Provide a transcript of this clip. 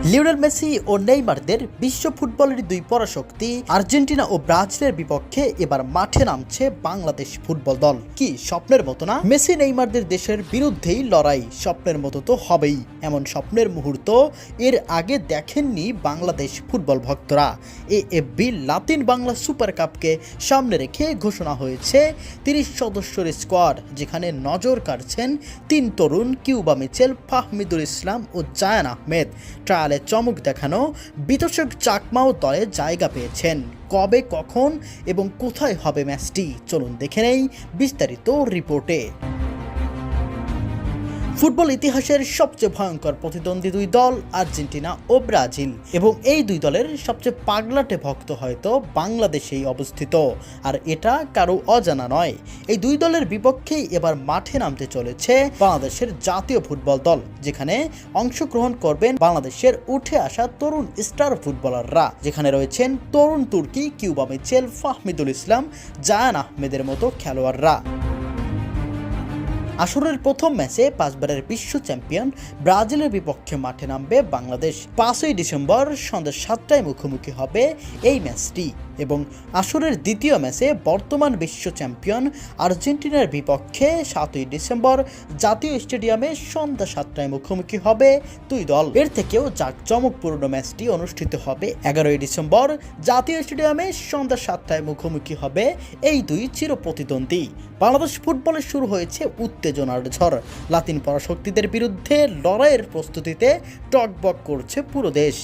Lionel Messi ও নেইমারদের বিশ্ব ফুটবলের দুই পরাশক্তি আর্জেন্টিনা ও ব্রাজিলের বিপক্ষে এবার মাঠে নামছে বাংলাদেশ ফুটবল দল। কি স্বপ্নের মতো না? মেসি নেইমারদের দেশের বিরুদ্ধেই লড়াই, স্বপ্নের মতো তো হবেই। এমন স্বপ্নের মুহূর্ত এর আগে দেখেননি বাংলাদেশ ফুটবল ভক্তরা। এএফবি লাতিন বাংলা সুপার কাপকে সামনে রেখে ঘোষণা হয়েছে 30 সদস্যের স্কোয়াড, যেখানে নজর কাড়ছেন 3 তরুণ কিউবা মিচেল, ফাহমিদুল ইসলাম ও জায়ান আহমেদ। ট্রায়ালে চমক দেখানো বিতর্ক চাকমাও দলে জায়গা পেয়েছেন। কবে, কখন এবং কোথায় হবে ম্যাচটি, চলুন দেখে নেই বিস্তারিত রিপোর্টে। ফুটবল ইতিহাসের সবচেয়ে ভয়ঙ্কর প্রতিদ্বন্দ্বী দুই দল আর্জেন্টিনা ও ব্রাজিল, এবং এই দুই দলের সবচেয়ে পাগলাটে ভক্ত হয়তো বাংলাদেশেই অবস্থিত। আর এটা কারো অজানা নয়, এই দুই দলের বিপক্ষেই এবার মাঠে নামতে চলেছে বাংলাদেশের জাতীয় ফুটবল দল, যেখানে অংশগ্রহণ করবেন বাংলাদেশের উঠে আসা তরুণ স্টার ফুটবলাররা, যেখানে রয়েছেন তরুণ তুর্কি কিউবা মিচেল, ফাহমিদুল ইসলাম, জায়ান আহমেদের মতো খেলোয়াড়রা। আসরের প্রথম ম্যাচে 5 বারের বিশ্ব চ্যাম্পিয়ন ব্রাজিলের বিপক্ষে মাঠে নামবে বাংলাদেশ। 5ই ডিসেম্বর সন্ধ্যা 7টায় মুখোমুখি হবে এই ম্যাচটি, এবং আসরের দ্বিতীয় ম্যাচে বর্তমান বিশ্ব চ্যাম্পিয়ন আর্জেন্টিনার বিপক্ষে 7ই ডিসেম্বর জাতীয় স্টেডিয়ামে সন্ধ্যা 7টায় মুখোমুখি হবে দুই দল। এর থেকেও জাঁকজমকপূর্ণ ম্যাচটি অনুষ্ঠিত হবে 11ই ডিসেম্বর জাতীয় স্টেডিয়ামে সন্ধ্যা 7টায় মুখোমুখি হবে এই দুই চিরপ্রতিদ্বন্দ্বী। বাংলাদেশ ফুটবলে শুরু হয়েছে উত্তেজনার ঝড়। লাতিন পরাশক্তিদের বিরুদ্ধে লড়াইয়ের প্রস্তুতিতে টকবক করছে পুরো দেশ।